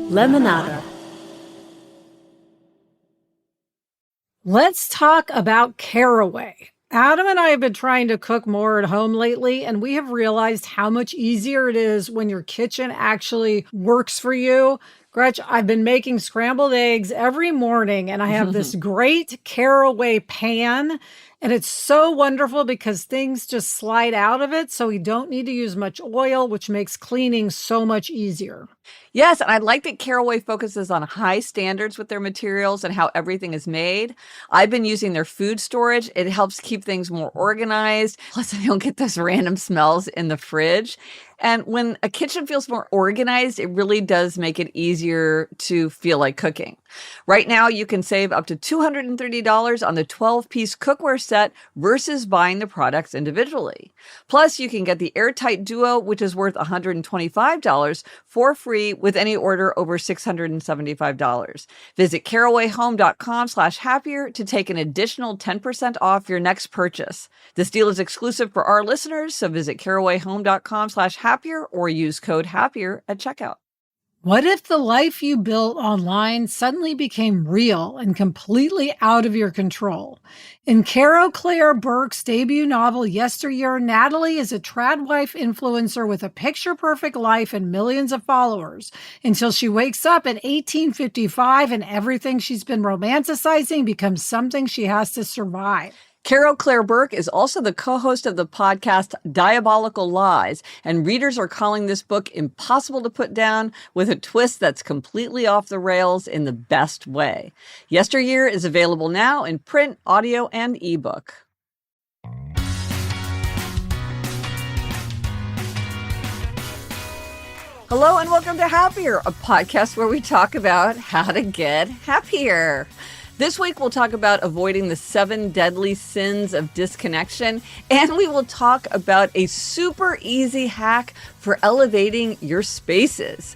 Lemonada. Let's talk about caraway. Adam and I have been trying to cook more at home lately, and we have realized how much easier it is when your kitchen actually works for you. Gretch, I've been making scrambled eggs every morning, and I have this great caraway pan, and it's so wonderful because things just slide out of it, so we don't need to use much oil, which makes cleaning so much easier. Yes, and I like that Caraway focuses on high standards with their materials and how everything is made. I've been using their food storage. It helps keep things more organized. Plus, I don't get those random smells in the fridge. And when a kitchen feels more organized, it really does make it easier to feel like cooking. Right now, you can save up to $230 on the 12-piece cookware set versus buying the products individually. Plus, you can get the Airtight Duo, which is worth $125 for free with any order over $675. Visit carawayhome.com/happier to take an additional 10% off your next purchase. This deal is exclusive for our listeners, so visit carawayhome.com/happier or use code HAPPIER at checkout. What if the life you built online suddenly became real and completely out of your control? In Carol Claire Burke's debut novel, Yesteryear, Natalie is a trad wife influencer with a picture-perfect life and millions of followers until she wakes up in 1855 and everything she's been romanticizing becomes something she has to survive. Carol Claire Burke is also the co-host of the podcast Diabolical Lies, and readers are calling this book impossible to put down with a twist that's completely off the rails in the best way. Yesteryear is available now in print, audio, and ebook. Hello and welcome to Happier, a podcast where we talk about how to get happier. This week, we'll talk about avoiding the 7 deadly sins of disconnection, and we will talk about a super easy hack for elevating your spaces.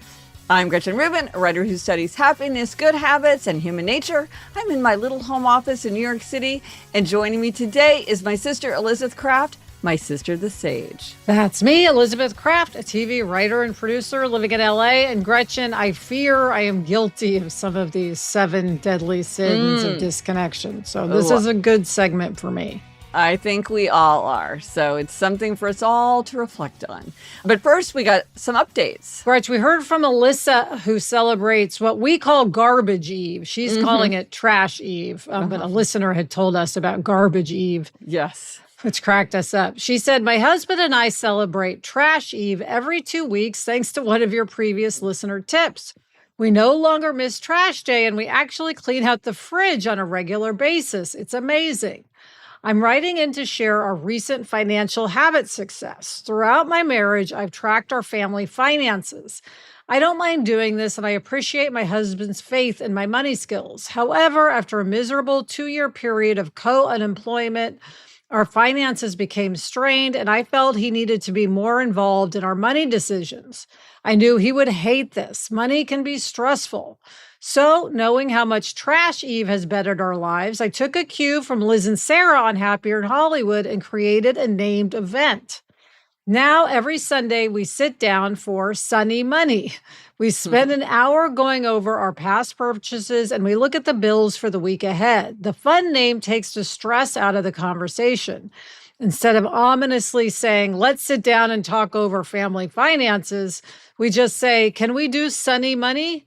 I'm Gretchen Rubin, a writer who studies happiness, good habits, and human nature. I'm in my little home office in New York City, and joining me today is my sister, Elizabeth Kraft, my sister, the Sage. That's me, Elizabeth Kraft, a TV writer and producer living in LA. And Gretchen, I fear I am guilty of some of these 7 deadly sins of disconnection. So this is a good segment for me. I think we all are. So it's something for us all to reflect on. But first, we got some updates. Gretchen, we heard from Alyssa, who celebrates what we call Garbage Eve. She's calling it Trash Eve. But a listener had told us about Garbage Eve. Yes. Which cracked us up. She said, my husband and I celebrate Trash Eve every 2 weeks thanks to one of your previous listener tips. We no longer miss Trash Day, and we actually clean out the fridge on a regular basis. It's amazing. I'm writing in to share our recent financial habit success. Throughout my marriage, I've tracked our family finances. I don't mind doing this, and I appreciate my husband's faith in my money skills. However, after a miserable 2-year period of co-unemployment, our finances became strained, and I felt he needed to be more involved in our money decisions. I knew he would hate this. Money can be stressful. So, knowing how much Trash Eve has bettered our lives, I took a cue from Liz and Sarah on Happier in Hollywood and created a named event. Now, every Sunday, we sit down for Sunny Money. We spend an hour going over our past purchases and we look at the bills for the week ahead. The fun name takes the stress out of the conversation. Instead of ominously saying, let's sit down and talk over family finances, we just say, can we do Sunny Money?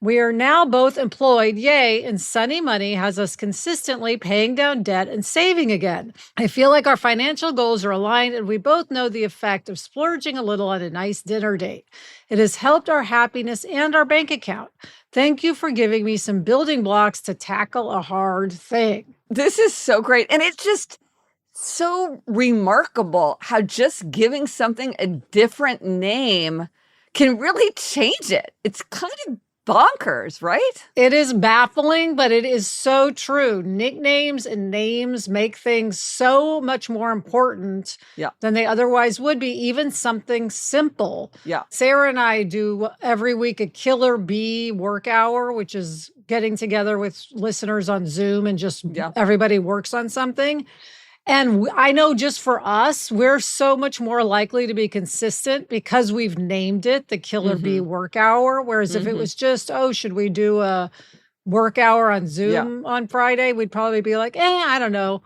We are now both employed, yay, and Sunny Money has us consistently paying down debt and saving again. I feel like our financial goals are aligned and we both know the effect of splurging a little on a nice dinner date. It has helped our happiness and our bank account. Thank you for giving me some building blocks to tackle a hard thing. This is so great. And it's just so remarkable how just giving something a different name can really change it. It's kind of bonkers, right? It is baffling, but it is so true. Nicknames and names make things so much more important than they otherwise would be, even something simple. Yeah. Sarah and I do every week a Killer Bee work hour, which is getting together with listeners on Zoom and just everybody works on something. And I know just for us, we're so much more likely to be consistent because we've named it the Killer Bee Mhm. work hour. Whereas if it Mhm. was just, oh, should we do a work hour on Yeah. Zoom on Friday? We'd probably be like, I don't know.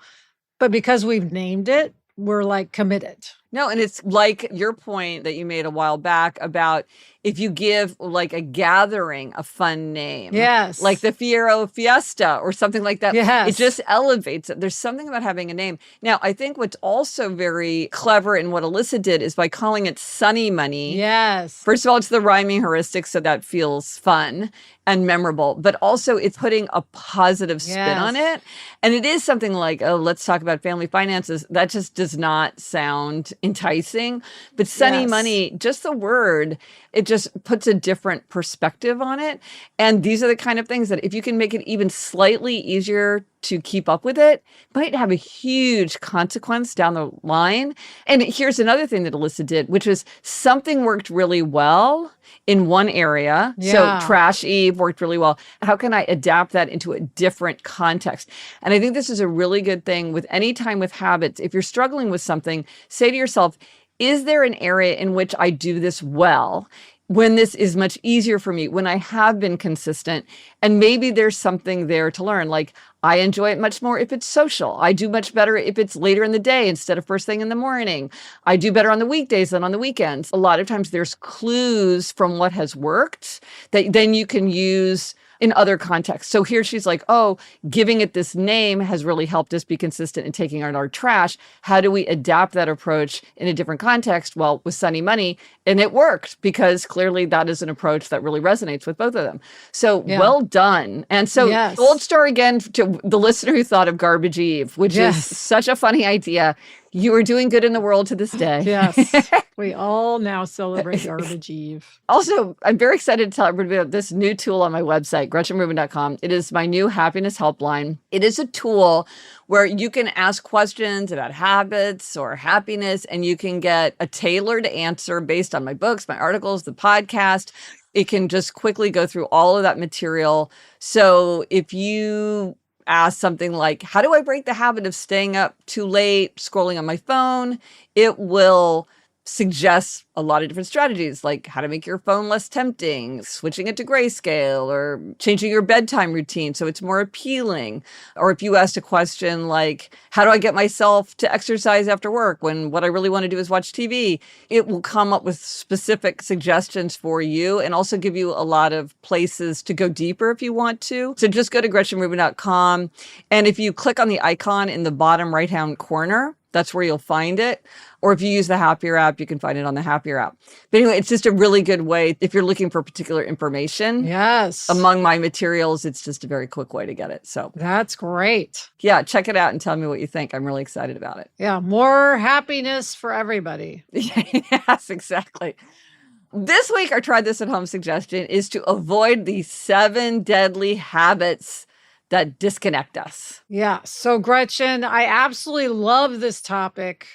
But because we've named it, we're like committed. No, and it's like your point that you made a while back about if you give like a gathering a fun name, like Yes. the Fiero Fiesta or something like that, it Yes. just elevates it. There's something about having a name. Now, I think what's also very clever in what Alyssa did is by calling it Sunny Money. Yes. First of all, it's the rhyming heuristic, so that feels fun and memorable, but also it's putting a positive spin on Yes. it. And it is something like, oh, let's talk about family finances. That just does not sound enticing. But Sunny Yes. Money, just the word, it just puts a different perspective on it. And these are the kind of things that if you can make it even slightly easier to keep up with it, might have a huge consequence down the line. And here's another thing that Alyssa did, which was something worked really well in one area. Yeah. So Trash Eve worked really well. How can I adapt that into a different context? And I think this is a really good thing with any time with habits. If you're struggling with something, say to yourself, is there an area in which I do this well? When this is much easier for me, when I have been consistent, and maybe there's something there to learn. Like I enjoy it much more if it's social. I do much better if it's later in the day instead of first thing in the morning. I do better on the weekdays than on the weekends. A lot of times there's clues from what has worked that then you can use in other contexts. So here she's like, oh, giving it this name has really helped us be consistent in taking out our trash. How do we adapt that approach in a different context? Well, with Sunny Money, and it worked because clearly that is an approach that really resonates with both of them. So well done. And so Yes. gold star again to the listener who thought of Garbage Eve, which is such a funny idea. You are doing good in the world to this day. Yes. We all now celebrate Garbage Eve. Also, I'm very excited to tell everybody about this new tool on my website, GretchenRubin.com. It is my new happiness helpline. It is a tool where you can ask questions about habits or happiness, and you can get a tailored answer based on my books, my articles, the podcast. It can just quickly go through all of that material. So if you ask something like, how do I break the habit of staying up too late, scrolling on my phone? It will suggest a lot of different strategies, like how to make your phone less tempting, switching it to grayscale, or changing your bedtime routine so it's more appealing. Or if you asked a question like, how do I get myself to exercise after work when what I really want to do is watch TV? It will come up with specific suggestions for you and also give you a lot of places to go deeper if you want to. So just go to GretchenRubin.com. And if you click on the icon in the bottom right-hand corner, that's where you'll find it. Or if you use the Happier app, you can find it on the Happier app. But anyway, it's just a really good way if you're looking for particular information. Yes. Among my materials, it's just a very quick way to get it. So that's great. Yeah, check it out and tell me what you think. I'm really excited about it. Yeah, more happiness for everybody. Yes, exactly. This week, our Try This at Home suggestion is to avoid the 7 deadly habits that disconnect us. Yeah. So, Gretchen, I absolutely love this topic.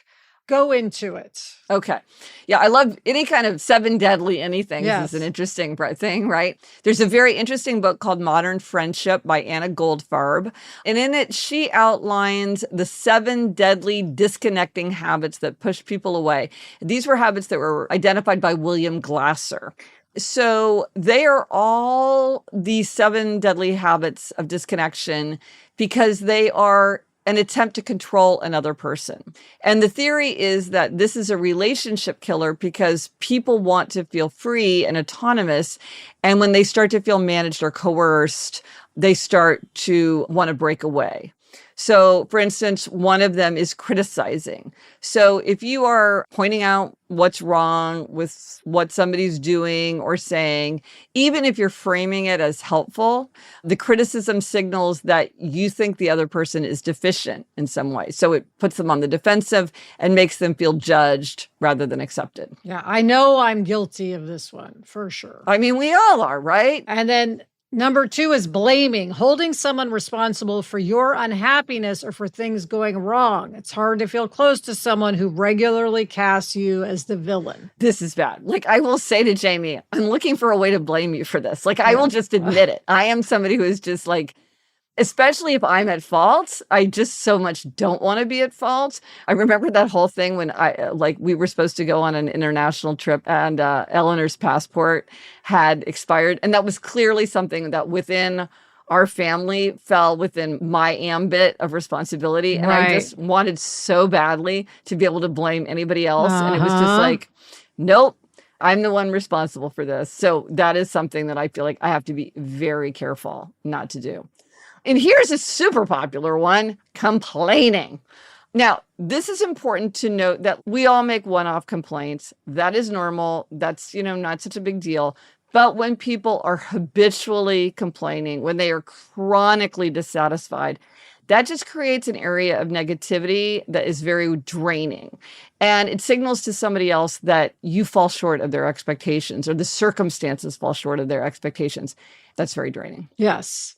Go into it. Okay. Yeah, I love any kind of 7 deadly anything. Yes. This is an interesting thing, right? There's a very interesting book called Modern Friendship by Anna Goldfarb. And in it, she outlines the 7 deadly disconnecting habits that push people away. These were habits that were identified by William Glasser. So they are all the 7 deadly habits of disconnection because they are an attempt to control another person. And the theory is that this is a relationship killer because people want to feel free and autonomous. And when they start to feel managed or coerced, they start to want to break away. So, for instance, one of them is criticizing. So if you are pointing out what's wrong with what somebody's doing or saying, even if you're framing it as helpful, the criticism signals that you think the other person is deficient in some way. So it puts them on the defensive and makes them feel judged rather than accepted. Yeah, I know I'm guilty of this one for sure. I mean, we all are, right? And then number 2 is blaming, holding someone responsible for your unhappiness or for things going wrong. It's hard to feel close to someone who regularly casts you as the villain. This is bad. Like I will say to Jamie, I'm looking for a way to blame you for this. Like I will just admit it. I am somebody who is just like, Especially if I'm at fault. I just so much don't want to be at fault. I remember that whole thing when we were supposed to go on an international trip and Eleanor's passport had expired. And that was clearly something that within our family fell within my ambit of responsibility. And I just wanted so badly to be able to blame anybody else. And it was just like, nope, I'm the one responsible for this. So that is something that I feel like I have to be very careful not to do. And here's a super popular one, complaining. Now, this is important to note that we all make one-off complaints. That is normal. That's, not such a big deal. But when people are habitually complaining, when they are chronically dissatisfied, that just creates an area of negativity that is very draining. And it signals to somebody else that you fall short of their expectations or the circumstances fall short of their expectations. That's very draining. Yes.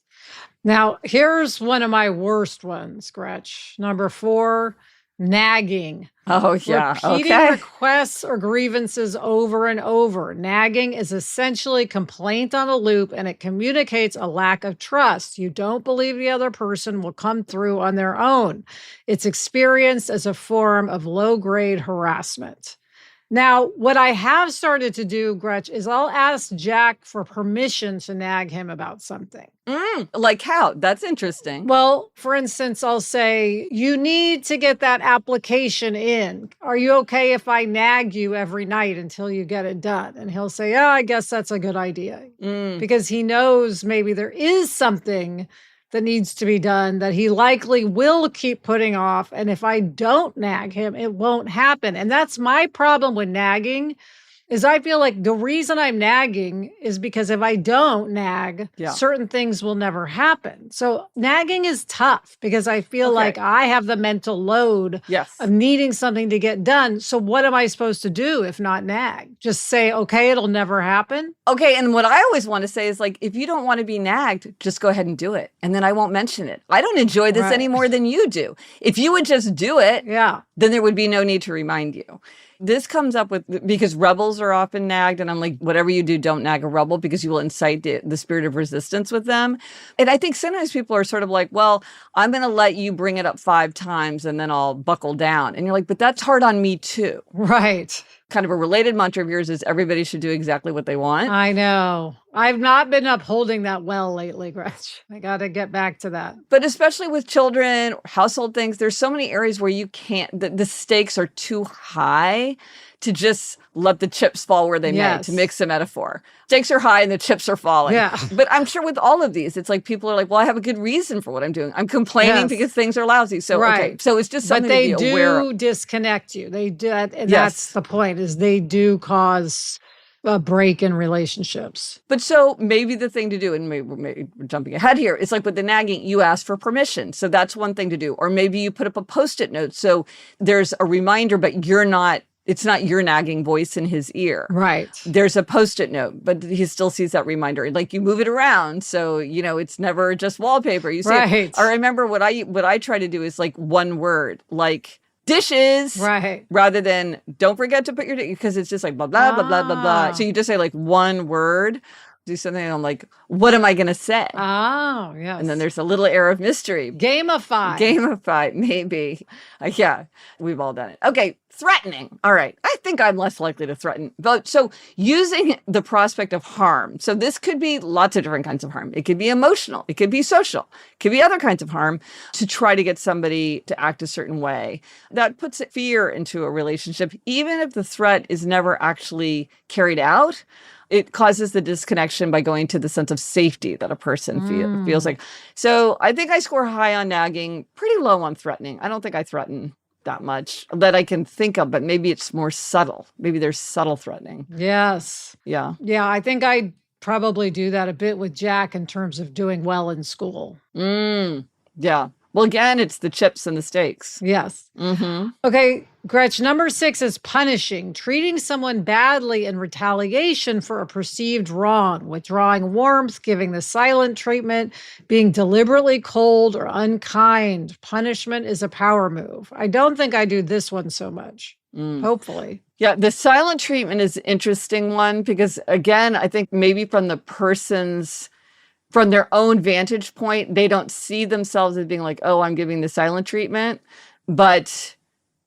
Now, here's one of my worst ones, Gretch. Number 4, nagging. Oh, yeah. Repeating requests or grievances over and over. Nagging is essentially complaint on a loop, and it communicates a lack of trust. You don't believe the other person will come through on their own. It's experienced as a form of low-grade harassment. Now, what I have started to do, Gretch, is I'll ask Jack for permission to nag him about something. Like how? That's interesting. Well, for instance, I'll say, you need to get that application in. Are you okay if I nag you every night until you get it done? And he'll say, I guess that's a good idea. Because he knows maybe there is something that needs to be done that he likely will keep putting off. And if I don't nag him, it won't happen. And that's my problem with nagging, is I feel like the reason I'm nagging is because if I don't nag, certain things will never happen. So nagging is tough because I feel like I have the mental load of needing something to get done. So what am I supposed to do if not nag? Just say, okay, it'll never happen? Okay, and what I always want to say is like, if you don't want to be nagged, just go ahead and do it. And then I won't mention it. I don't enjoy this any more than you do. If you would just do it, then there would be no need to remind you. This comes up with, because rebels are often nagged, and I'm like, whatever you do, don't nag a rebel because you will incite the spirit of resistance with them. And I think sometimes people are sort of like, well, I'm going to let you bring it up 5 times and then I'll buckle down. And you're like, but that's hard on me too. Right. Kind of a related mantra of yours is everybody should do exactly what they want. I know. I've not been upholding that well lately, Gretch. I got to get back to that. But especially with children, household things, there's so many areas where you can't, the stakes are too high to just let the chips fall where they may, to mix a metaphor. Stakes are high and the chips are falling. Yeah. But I'm sure with all of these, it's like people are like, well, I have a good reason for what I'm doing. I'm complaining because things are lousy. So, okay. So it's just something to be aware of. But they do disconnect you. They do, and that's the point, is they do cause a break in relationships. But so maybe the thing to do, and maybe we're jumping ahead here, it's like with the nagging, you ask for permission. So that's one thing to do. Or maybe you put up a Post-it note. So there's a reminder, but it's not your nagging voice in his ear. Right. There's a Post-it note, but he still sees that reminder. Like you move it around. So, it's never just wallpaper. You see it. I remember what I try to do is like one word, like dishes. Right. Rather than don't forget to put your, because it's just like blah, blah, blah, blah, blah, blah. So you just say like one word. Do something, and I'm like, what am I going to say? Oh, yes. And then there's a little air of mystery. Gamify, maybe. We've all done it. Okay, threatening. All right, I think I'm less likely to threaten. But so using the prospect of harm. So this could be lots of different kinds of harm. It could be emotional. It could be social. It could be other kinds of harm to try to get somebody to act a certain way. That puts fear into a relationship, even if the threat is never actually carried out. It causes the disconnection by going to the sense of safety that a person feels like. So I think I score high on nagging, pretty low on threatening. I don't think I threaten that much that I can think of, but maybe it's more subtle. Maybe there's subtle threatening. Yes. Yeah. Yeah, I think I probably do that a bit with Jack in terms of doing well in school. Yeah. Well, again, it's the chips and the stakes. Yes. Okay, Gretch, number 6 is punishing, treating someone badly in retaliation for a perceived wrong, withdrawing warmth, giving the silent treatment, being deliberately cold or unkind. Punishment is a power move. I don't think I do this one so much. Hopefully. Yeah, the silent treatment is an interesting one because, again, I think maybe from the person's from their own vantage point, they don't see themselves as being like, oh, I'm giving the silent treatment. But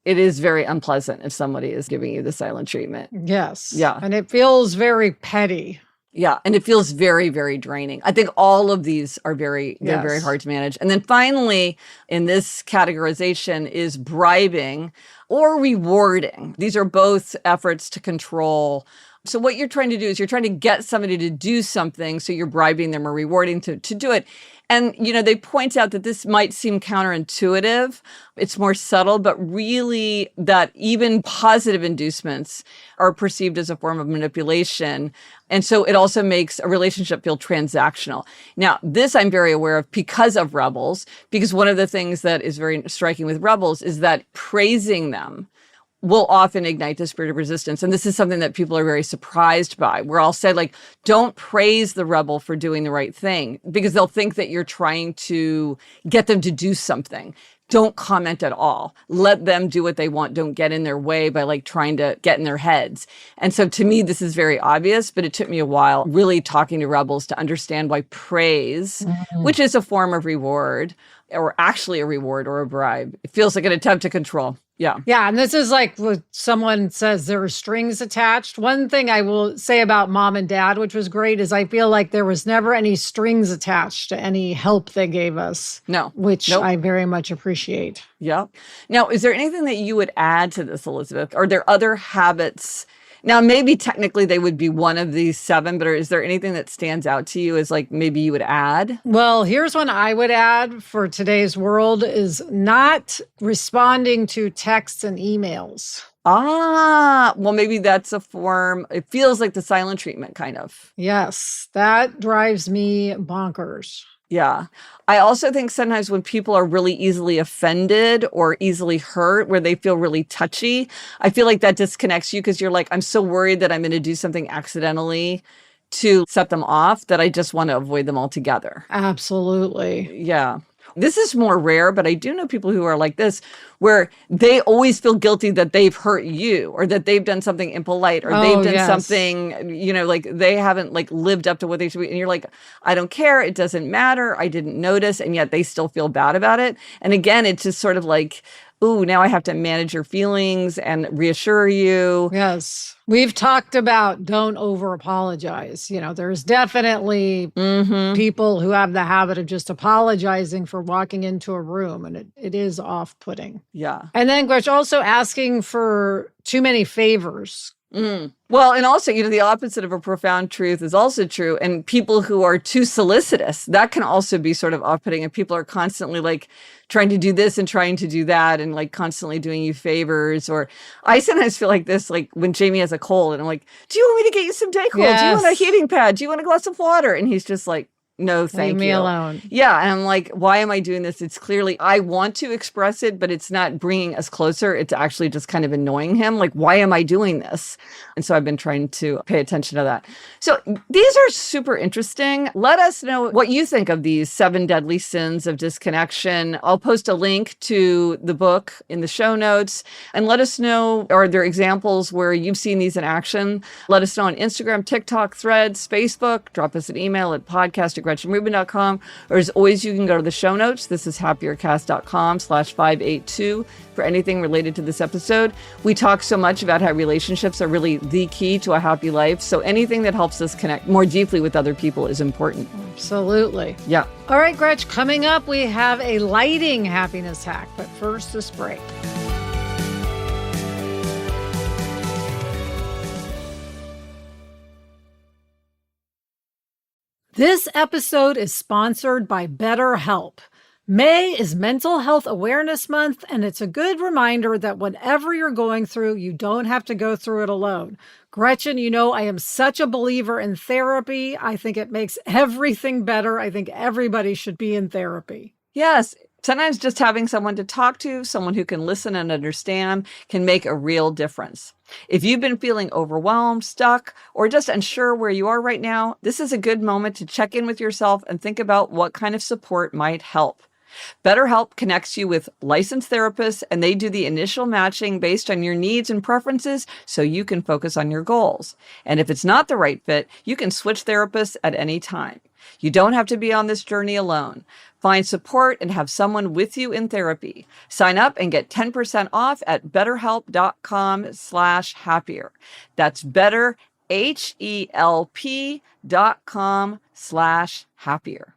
it is very unpleasant if somebody is giving you the silent treatment. Yes. Yeah. And it feels very petty. Yeah. And it feels very, very draining. I think all of these are they're very hard to manage. And then finally, in this categorization is bribing or rewarding. These are both efforts to control. So what you're trying to do is you're trying to get somebody to do something. So you're bribing them or rewarding to do it. And, they point out that this might seem counterintuitive. It's more subtle, but really that even positive inducements are perceived as a form of manipulation. And so it also makes a relationship feel transactional. Now, this I'm very aware of because of Rebels, because one of the things that is very striking with Rebels is that praising them will often ignite the spirit of resistance. And this is something that people are very surprised by, where I'll say, like, don't praise the rebel for doing the right thing, because they'll think that you're trying to get them to do something. Don't comment at all. Let them do what they want. Don't get in their way by like trying to get in their heads. And so to me, this is very obvious, but it took me a while really talking to rebels to understand why praise, which is a form of reward, or actually a reward or a bribe, it feels like an attempt to control. Yeah. Yeah. And this is like when someone says there are strings attached. One thing I will say about mom and dad, which was great, is I feel like there was never any strings attached to any help they gave us. No. Which I very much appreciate. Yeah. Now, is there anything that you would add to this, Elizabeth? Are there other habits? Now, maybe technically they would be one of these 7, but is there anything that stands out to you as like maybe you would add? Well, here's one I would add for today's world is not responding to texts and emails. Well, maybe that's a form. It feels like the silent treatment kind of. Yes, that drives me bonkers. Yeah. I also think sometimes when people are really easily offended or easily hurt, where they feel really touchy, I feel like that disconnects you because you're like, I'm so worried that I'm going to do something accidentally to set them off that I just want to avoid them altogether. Absolutely. Yeah. This is more rare, but I do know people who are like this, where they always feel guilty that they've hurt you or that they've done something impolite or they've done something, like they haven't like lived up to what they should be. And you're like, I don't care. It doesn't matter. I didn't notice. And yet they still feel bad about it. And again, it's just sort of like, ooh, now I have to manage your feelings and reassure you. Yes. We've talked about don't over apologize. There's definitely people who have the habit of just apologizing for walking into a room, and it is off-putting. Yeah. And then, Gretch, also asking for too many favors. Well, and also, the opposite of a profound truth is also true. And people who are too solicitous, that can also be sort of off-putting. And people are constantly like trying to do this and trying to do that and like constantly doing you favors. Or I sometimes feel like this, like when Jamie has a cold and I'm like, do you want me to get you some Dayquil? Yes. Do you want a heating pad? Do you want a glass of water? And he's just like, no, thank you. Leave me alone. Yeah. And I'm like, why am I doing this? It's clearly, I want to express it, but it's not bringing us closer. It's actually just kind of annoying him. Like, why am I doing this? And so I've been trying to pay attention to that. So these are super interesting. Let us know what you think of these 7 deadly sins of disconnection. I'll post a link to the book in the show notes and let us know, are there examples where you've seen these in action? Let us know on Instagram, TikTok, Threads, Facebook. Drop us an email at podcast@GretchenRubin.com. Or as always, you can go to the show notes. This is happiercast.com/582 for anything related to this episode. We talk so much about how relationships are really the key to a happy life. So anything that helps us connect more deeply with other people is important. Absolutely. Yeah. All right, Gretch, coming up, we have a lighting happiness hack. But first, this break. This episode is sponsored by BetterHelp. May is Mental Health Awareness Month, and it's a good reminder that whatever you're going through, you don't have to go through it alone. Gretchen, I am such a believer in therapy. I think it makes everything better. I think everybody should be in therapy. Yes. Sometimes just having someone to talk to, someone who can listen and understand, can make a real difference. If you've been feeling overwhelmed, stuck, or just unsure where you are right now, this is a good moment to check in with yourself and think about what kind of support might help. BetterHelp connects you with licensed therapists, and they do the initial matching based on your needs and preferences so you can focus on your goals. And if it's not the right fit, you can switch therapists at any time. You don't have to be on this journey alone. Find support and have someone with you in therapy. Sign up and get 10% off at betterhelp.com/happier. That's better, HELP.com/happier.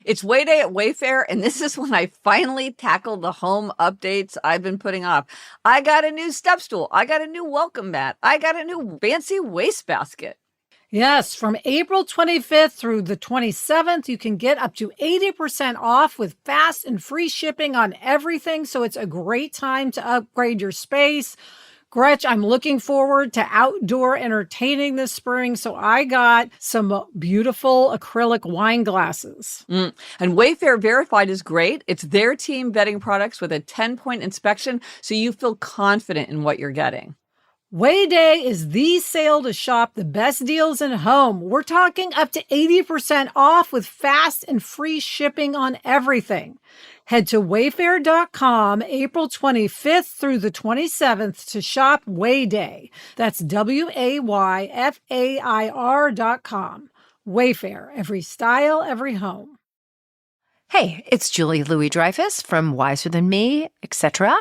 It's Way Day at Wayfair, and this is when I finally tackled the home updates I've been putting off. I got a new step stool. I got a new welcome mat. I got a new fancy wastebasket. Yes, from April 25th through the 27th, you can get up to 80% off with fast and free shipping on everything. So it's a great time to upgrade your space. Gretch, I'm looking forward to outdoor entertaining this spring. So I got some beautiful acrylic wine glasses. And Wayfair Verified is great. It's their team vetting products with a 10-point inspection, so you feel confident in what you're getting. Way Day is the sale to shop the best deals in home. We're talking up to 80% off with fast and free shipping on everything. Head to wayfair.com April 25th through the 27th to shop Way Day. That's WAYFAIR.com. Wayfair, every style, every home. Hey, it's Julie Louis-Dreyfus from Wiser Than Me, etc.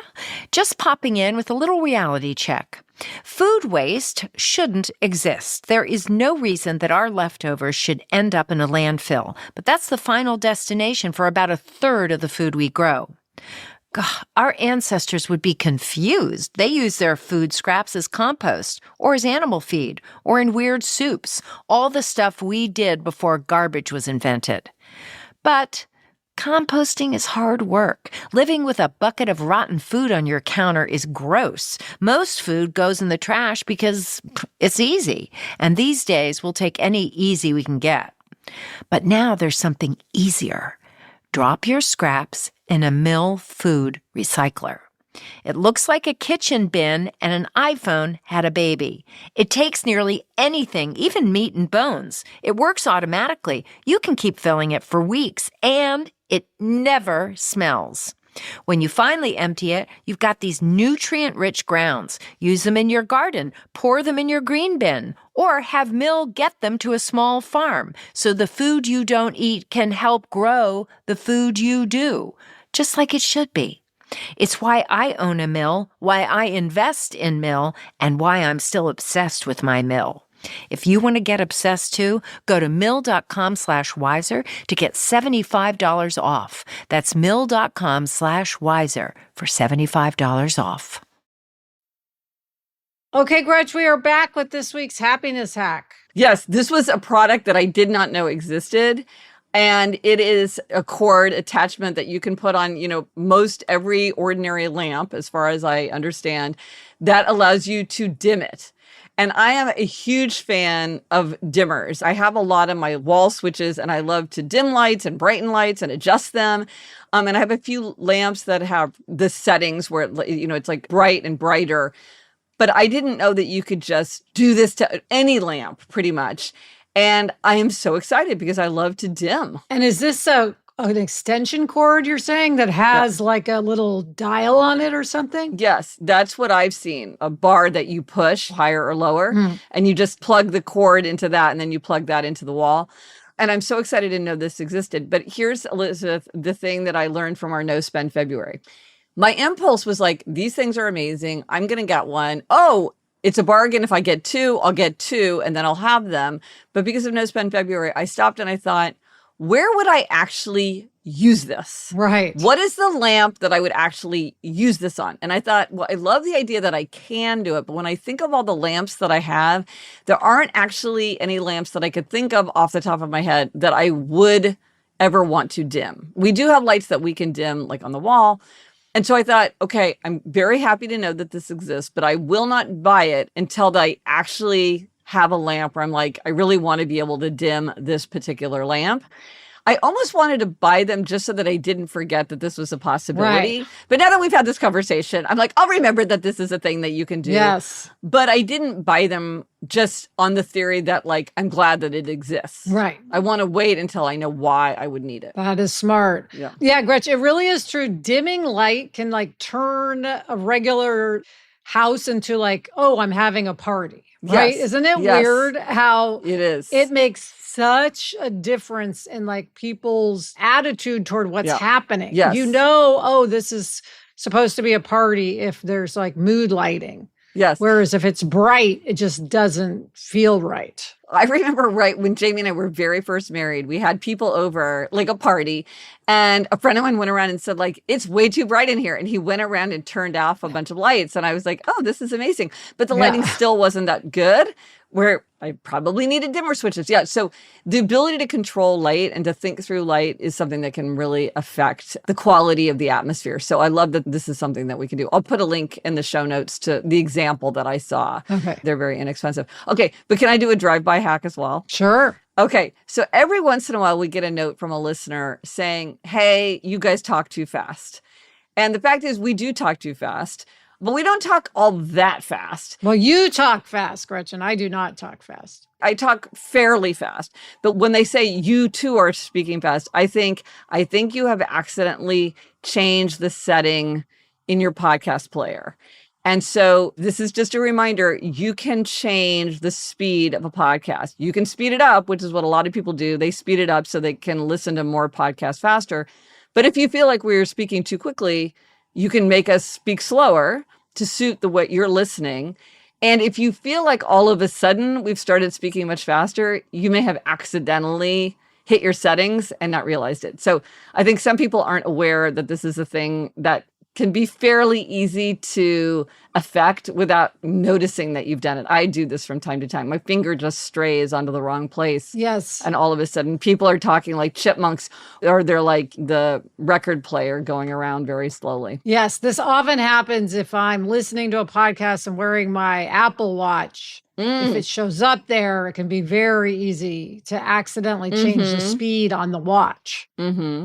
Just popping in with a little reality check. Food waste shouldn't exist. There is no reason that our leftovers should end up in a landfill, but that's the final destination for about a third of the food we grow. God, our ancestors would be confused. They use their food scraps as compost, or as animal feed, or in weird soups, all the stuff we did before garbage was invented. But composting is hard work. Living with a bucket of rotten food on your counter is gross. Most food goes in the trash because it's easy. And these days, we'll take any easy we can get. But now there's something easier. Drop your scraps in a mill food recycler. It looks like a kitchen bin and an iPhone had a baby. It takes nearly anything, even meat and bones. It works automatically. You can keep filling it for weeks, and it never smells. When you finally empty it, you've got these nutrient-rich grounds. Use them in your garden, pour them in your green bin, or have Mill get them to a small farm so the food you don't eat can help grow the food you do, just like it should be. It's why I own a mill, why I invest in Mill, and why I'm still obsessed with my mill. If you want to get obsessed too, go to mill.com/wiser to get $75 off. That's mill.com/wiser for $75 off. Okay, Gretch, we are back with this week's happiness hack. Yes, this was a product that I did not know existed. And it is a cord attachment that you can put on, most every ordinary lamp, as far as I understand, that allows you to dim it. And I am a huge fan of dimmers. I have a lot of my wall switches, and I love to dim lights and brighten lights and adjust them. And I have a few lamps that have the settings where, it's like bright and brighter. But I didn't know that you could just do this to any lamp, pretty much. And I am so excited because I love to dim. And is this an extension cord you're saying that has like a little dial on it or something? Yes, that's what I've seen. A bar that you push higher or lower, and you just plug the cord into that, and then you plug that into the wall. And I'm so excited to know this existed. But here's, Elizabeth, the thing that I learned from our No Spend February. My impulse was like, these things are amazing. I'm going to get one. Oh, it's a bargain. If I get two, I'll get two, and then I'll have them. But because of No Spend February, I stopped and I thought, where would I actually use this? Right. What is the lamp that I would actually use this on? And I thought, well, I love the idea that I can do it. But when I think of all the lamps that I have, there aren't actually any lamps that I could think of off the top of my head that I would ever want to dim. We do have lights that we can dim, like on the wall. And so I thought, okay, I'm very happy to know that this exists, but I will not buy it until I actually have a lamp where I'm like, I really want to be able to dim this particular lamp. I almost wanted to buy them just so that I didn't forget that this was a possibility. Right. But now that we've had this conversation, I'm like, I'll remember that this is a thing that you can do. Yes. But I didn't buy them just on the theory that, like, I'm glad that it exists. Right. I want to wait until I know why I would need it. That is smart. Yeah, Gretchen, it really is true. Dimming light can like turn a regular house into like, oh, I'm having a party. right? Yes. Isn't it Yes. weird how It is. it makes such a difference in like people's attitude toward what's Yeah. happening? Yes. You know, oh, this is supposed to be a party if there's like mood lighting. Yes. Whereas if it's bright, it just doesn't feel right. I remember right when Jamie and I were very first married, we had people over, like a party, and a friend of mine went around and said, like, it's way too bright in here. And he went around and turned off a bunch of lights. And I was like, oh, this is amazing. But the lighting still wasn't that good, where I probably needed dimmer switches. Yeah. So the ability to control light and to think through light is something that can really affect the quality of the atmosphere. So I love that this is something that we can do. I'll put a link in the show notes to the example that I saw. Okay. They're very inexpensive. Okay. But can I do a drive-by hack as well? Sure. Okay. So every once in a while, we get a note from a listener saying, hey, you guys talk too fast. And the fact is, we do talk too fast, but we don't talk all that fast. Well, you talk fast, Gretchen. I do not talk fast. I talk fairly fast. But when they say you too are speaking fast, I think you have accidentally changed the setting in your podcast player. And so this is just a reminder, you can change the speed of a podcast. You can speed it up, which is what a lot of people do. They speed it up so they can listen to more podcasts faster. But if you feel like we're speaking too quickly, you can make us speak slower to suit the way you're listening. And if you feel like all of a sudden we've started speaking much faster, you may have accidentally hit your settings and not realized it. So I think some people aren't aware that this is a thing that can be fairly easy to affect without noticing that you've done it. I do this from time to time. My finger just strays onto the wrong place. Yes. And all of a sudden, people are talking like chipmunks, or they're like the record player going around very slowly. Yes. This often happens if I'm listening to a podcast and wearing my Apple Watch. If it shows up there, it can be very easy to accidentally change the speed on the watch.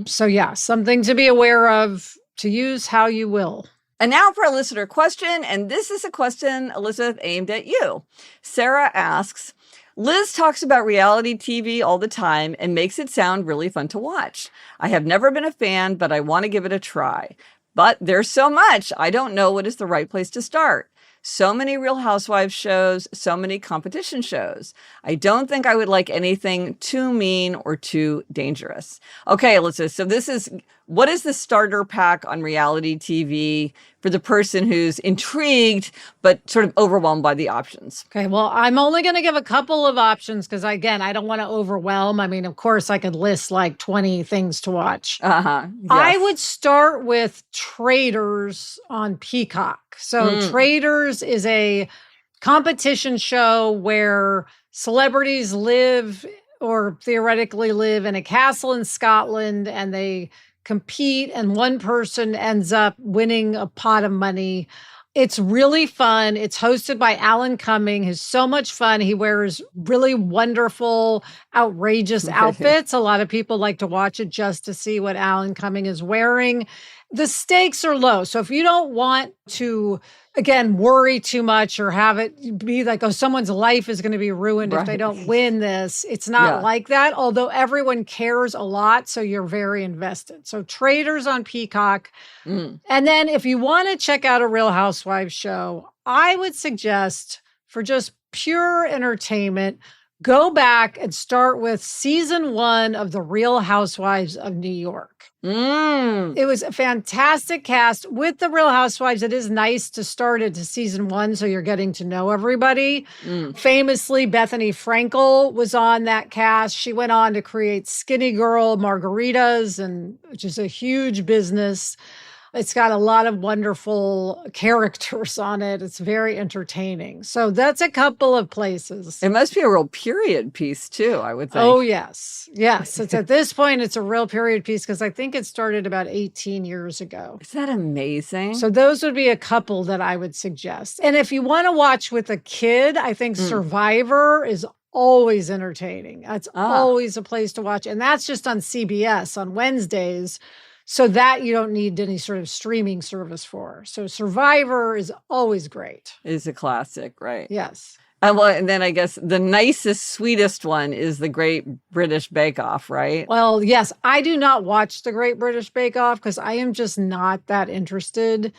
So yeah, something to be aware of. To use how you will. And now for a listener question. And this is a question, Elizabeth, aimed at you. Sarah asks, Liz talks about reality TV all the time and makes it sound really fun to watch. I have never been a fan, but I want to give it a try. But there's so much. I don't know what is the right place to start. So many Real Housewives shows, so many competition shows. I don't think I would like anything too mean or too dangerous. Okay, Elizabeth, so what is the starter pack on reality TV for the person who's intrigued but sort of overwhelmed by the options? Okay, well, I'm only going to give a couple of options because, again, I don't want to overwhelm. I mean, of course, I could list like 20 things to watch. Yes. I would start with Traders on Peacock. So Traders is a competition show where celebrities live or theoretically live in a castle in Scotland, and they compete, and one person ends up winning a pot of money. It's really fun. It's hosted by Alan Cumming, who's so much fun. He wears really wonderful, outrageous outfits. A lot of people like to watch it just to see what Alan Cumming is wearing. The stakes are low. So if you don't want to, again, worry too much or have it be like, oh, someone's life is going to be ruined if they don't win this, it's not like that. Although everyone cares a lot, so you're very invested. So Traders on Peacock. And then if you want to check out a Real Housewives show, I would suggest for just pure entertainment, go back and start with season 1 of The Real Housewives of New York. It was a fantastic cast with The Real Housewives. It is nice to start it to season 1, so you're getting to know everybody. Famously, Bethany Frankel was on that cast. She went on to create Skinny Girl Margaritas, which is a huge business. It's got a lot of wonderful characters on it. It's very entertaining. So that's a couple of places. It must be a real period piece, too, I would think. Oh, yes. Yes. It's at this point, it's a real period piece because I think it started about 18 years ago. Is that amazing? So those would be a couple that I would suggest. And if you want to watch with a kid, I think Survivor is always entertaining. That's always a place to watch. And that's just on CBS on Wednesdays. So that you don't need any sort of streaming service for. So Survivor is always great. It's a classic, right? Yes. And then I guess the nicest, sweetest one is the Great British Bake Off, right? Well, yes. I do not watch the Great British Bake Off because I am just not that interested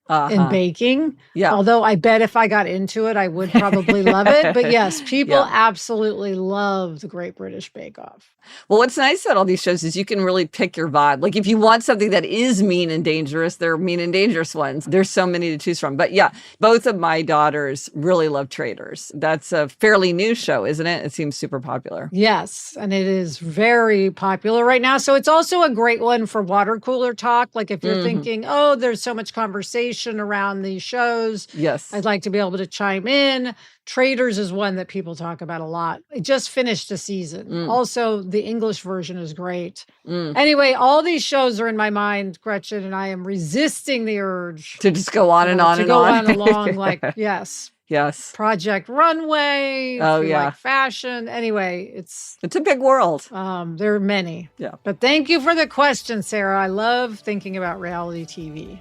in baking. Yeah. Although I bet if I got into it, I would probably love it. But yes, people Yeah. absolutely love the Great British Bake Off. Well, what's nice about all these shows is you can really pick your vibe. Like if you want something that is mean and dangerous, there are mean and dangerous ones. There's so many to choose from. But yeah, both of my daughters really love Traitors. That's a fairly new show, isn't it? It seems super popular. Yes, and it is very popular right now. So it's also a great one for water cooler talk. Like if you're thinking, oh, there's so much conversation around these shows. Yes. I'd like to be able to chime in. Traitors is one that people talk about a lot. It just finished a season. Also, the English version is great. Anyway, all these shows are in my mind, Gretchen, and I am resisting the urge To just go on and on to and go on. on along. Like, yes, Yes. Project Runway. Oh, if you yeah. like fashion. Anyway, it's a big world. there are many. Yeah. But thank you for the question, Sarah. I love thinking about reality TV.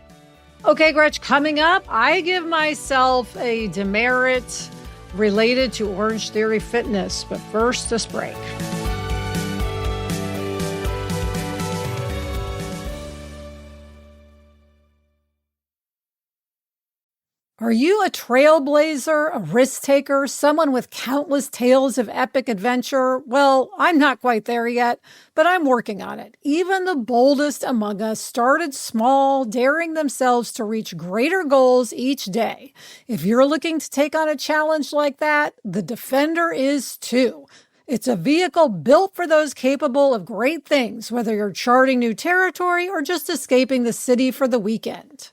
Okay, Gretch, coming up, I give myself a demerit related to Orange Theory Fitness. But first, this break. Are you a trailblazer, a risk taker, someone with countless tales of epic adventure? Well, I'm not quite there yet, but I'm working on it. Even the boldest among us started small, daring themselves to reach greater goals each day. If you're looking to take on a challenge like that, the Defender is too. It's a vehicle built for those capable of great things, whether you're charting new territory or just escaping the city for the weekend.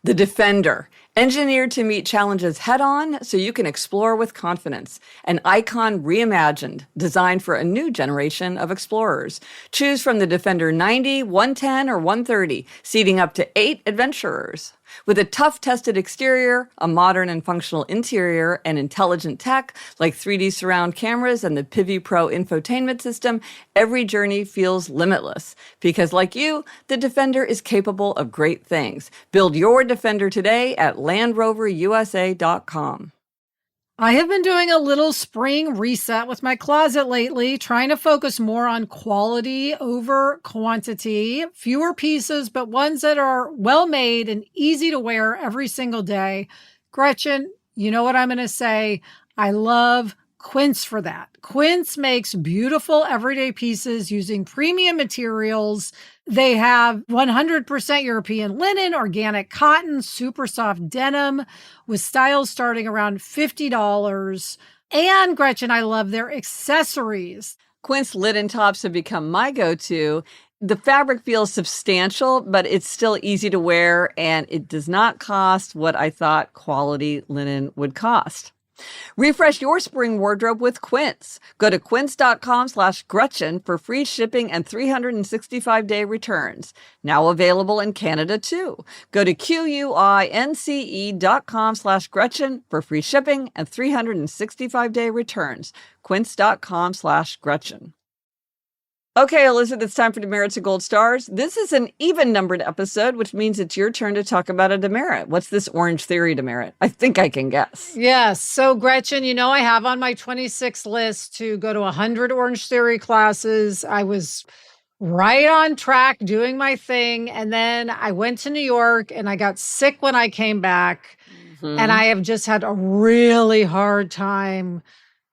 The Defender, engineered to meet challenges head-on so you can explore with confidence. An icon reimagined, designed for a new generation of explorers. Choose from the Defender 90, 110, or 130, seating up to 8 adventurers. With a tough-tested exterior, a modern and functional interior, and intelligent tech like 3D surround cameras and the Pivi Pro infotainment system, every journey feels limitless. Because like you, the Defender is capable of great things. Build your Defender today at LandRoverUSA.com. I have been doing a little spring reset with my closet lately, trying to focus more on quality over quantity, fewer pieces, but ones that are well made and easy to wear every single day. Gretchen, you know what I'm going to say? I love Quince for that. Quince makes beautiful everyday pieces using premium materials. They have 100% European linen, organic cotton, super soft denim with styles starting around $50. And Gretchen, I love their accessories. Quince linen tops have become my go-to. The fabric feels substantial, but it's still easy to wear, and it does not cost what I thought quality linen would cost. Refresh your spring wardrobe with Quince. Go to quince.com/Gretchen for free shipping and 365-day returns. Now available in Canada too. Go to QUINCE.com/Gretchen for free shipping and 365-day returns. Quince.com/Gretchen. Okay, Elizabeth, it's time for demerits and gold stars. This is an even-numbered episode, which means it's your turn to talk about a demerit. What's this Orange Theory demerit? I think I can guess. Yes. So, Gretchen, you know, I have on my 26 list to go to 100 Orange Theory classes. I was right on track doing my thing. And then I went to New York and I got sick when I came back. And I have just had a really hard time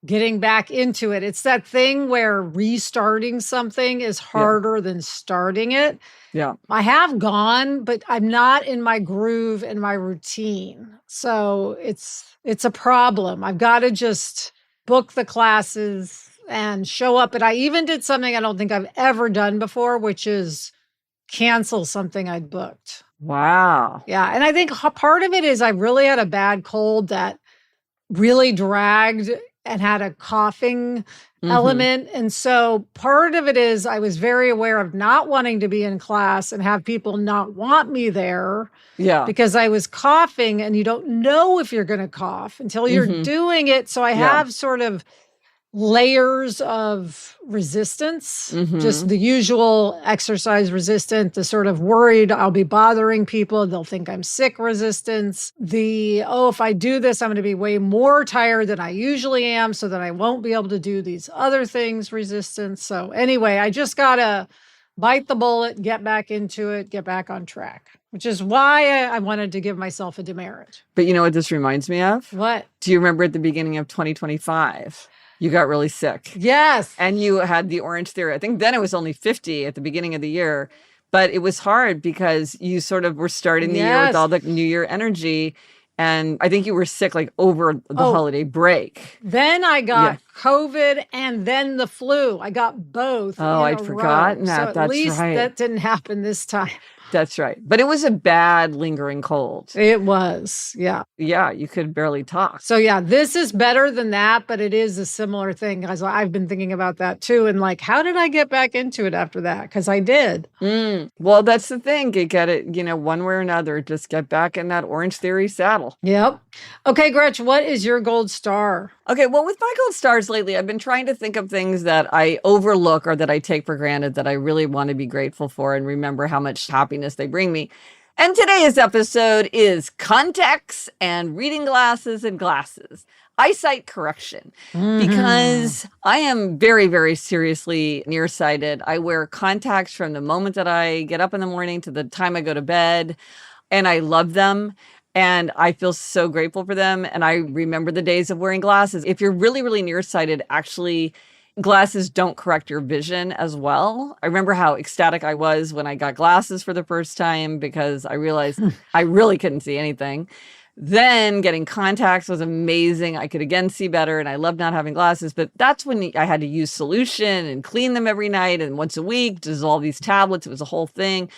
getting back into it. It's that thing where restarting something is harder than starting it. Yeah. I have gone, but I'm not in my groove and my routine. So it's a problem. I've got to just book the classes and show up. But I even did something I don't think I've ever done before, which is cancel something I'd booked. Wow. Yeah. And I think part of it is I really had a bad cold that really dragged and had a coughing element. And so part of it is I was very aware of not wanting to be in class and have people not want me there. Yeah. Because I was coughing and you don't know if you're going to cough until you're doing it. So I have sort of layers of resistance, just the usual exercise resistant, the sort of worried I'll be bothering people, they'll think I'm sick resistance, the, oh, if I do this, I'm going to be way more tired than I usually am so that I won't be able to do these other things resistance. So anyway, I just got to bite the bullet, get back into it, get back on track, which is why I wanted to give myself a demerit. But you know what this reminds me of? What? Do you remember at the beginning of 2025, you got really sick? Yes. And you had the Orange Theory. I think then it was only 50 at the beginning of the year. But it was hard because you sort of were starting the year with all the New Year energy. And I think you were sick like over the holiday break. Then I got COVID and then the flu. I got both. Oh, I'd forgotten that. So at least that didn't happen this time. That's right. But it was a bad lingering cold. It was. Yeah. Yeah. You could barely talk. So yeah, this is better than that, but it is a similar thing. Guys, I've been thinking about that too. And like, how did I get back into it after that? Because I did. Well, that's the thing. You get it, one way or another. Just get back in that Orange Theory saddle. Yep. Okay, Gretch, what is your gold star? Okay, well, with my gold stars lately, I've been trying to think of things that I overlook or that I take for granted that I really want to be grateful for and remember how much happiness they bring me. And today's episode is contacts and reading glasses and glasses. Eyesight correction, because I am very, very seriously nearsighted. I wear contacts from the moment that I get up in the morning to the time I go to bed, and I love them. And I feel so grateful for them. And I remember the days of wearing glasses. If you're really, really nearsighted, actually, glasses don't correct your vision as well. I remember how ecstatic I was when I got glasses for the first time because I realized I really couldn't see anything. Then getting contacts was amazing. I could again see better, and I loved not having glasses. But that's when I had to use solution and clean them every night and once a week, dissolve these tablets. It was a whole thing.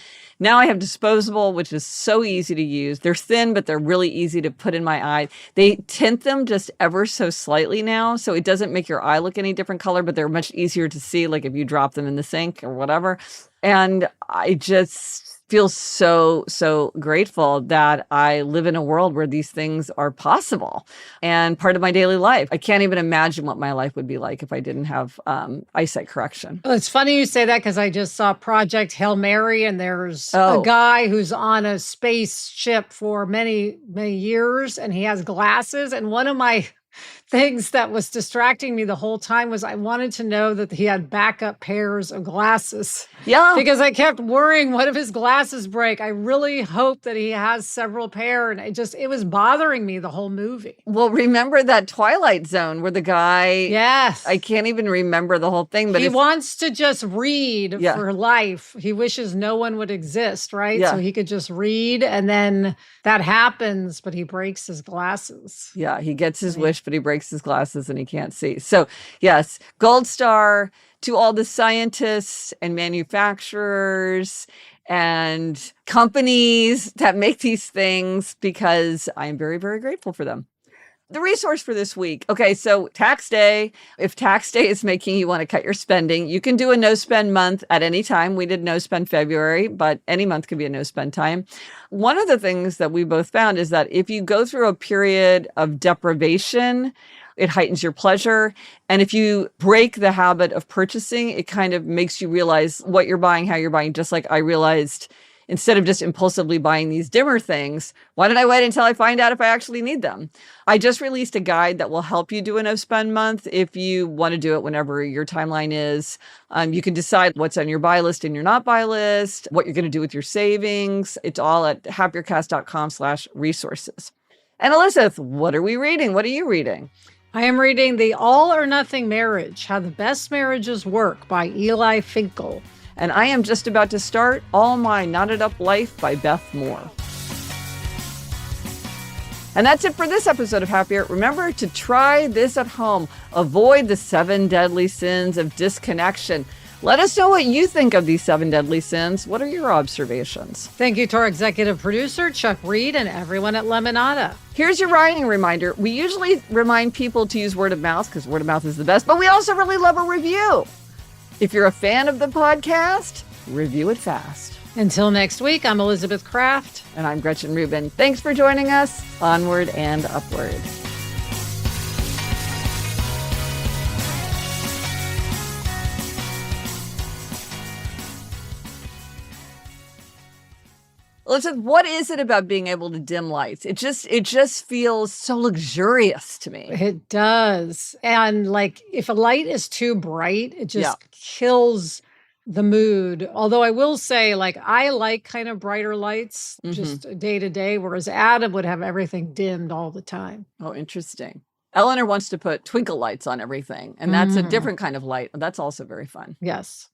Now I have disposable, which is so easy to use. They're thin, but they're really easy to put in my eye. They tint them just ever so slightly now, so it doesn't make your eye look any different color, but they're much easier to see, like if you drop them in the sink or whatever. And I just feel so, so grateful that I live in a world where these things are possible and part of my daily life. I can't even imagine what my life would be like if I didn't have eyesight correction. Well, it's funny you say that because I just saw Project Hail Mary, and there's a guy who's on a spaceship for many, many years, and he has glasses. And one of my things that was distracting me the whole time was I wanted to know that he had backup pairs of glasses. Yeah. Because I kept worrying, what if his glasses break? I really hope that he has several pair. And it was bothering me the whole movie. Well, remember that Twilight Zone where the guy... Yes. I can't even remember the whole thing, but he wants to just read for life. He wishes no one would exist, right? Yeah. So he could just read, and then that happens, but he breaks his glasses. Yeah, he gets his wish, but he breaks his glasses and he can't see. So yes, gold star to all the scientists and manufacturers and companies that make these things, because I am very, very grateful for them. The resource for this week. Okay, so tax day. If tax day is making you want to cut your spending, you can do a no spend month at any time. We did no spend February, but any month can be a no spend time. One of the things that we both found is that if you go through a period of deprivation, it heightens your pleasure. And if you break the habit of purchasing, it kind of makes you realize what you're buying, how you're buying. Just like I realized, instead of just impulsively buying these dimmer things, why did I wait until I find out if I actually need them? I just released a guide that will help you do a no spend month if you want to do it whenever your timeline is. You can decide what's on your buy list and your not buy list, what you're going to do with your savings. It's all at happiercast.com/resources. And Elizabeth, what are we reading? What are you reading? I am reading The All or Nothing Marriage, How the Best Marriages Work by Eli Finkel. And I am just about to start All My Knotted Up Life by Beth Moore. And that's it for this episode of Happier. Remember to try this at home. Avoid the 7 deadly sins of disconnection. Let us know what you think of these 7 deadly sins. What are your observations? Thank you to our executive producer, Chuck Reed, and everyone at Lemonada. Here's your writing reminder. We usually remind people to use word of mouth because word of mouth is the best, but we also really love a review. If you're a fan of the podcast, review it fast. Until next week, I'm Elizabeth Kraft. And I'm Gretchen Rubin. Thanks for joining us. Onward and upward. Listen, what is it about being able to dim lights? It just feels so luxurious to me. It does. And like if a light is too bright, it just kills the mood. Although I will say, like, I like kind of brighter lights just day to day, whereas Adam would have everything dimmed all the time. Oh, interesting. Eleanor wants to put twinkle lights on everything, and that's a different kind of light. That's also very fun. Yes.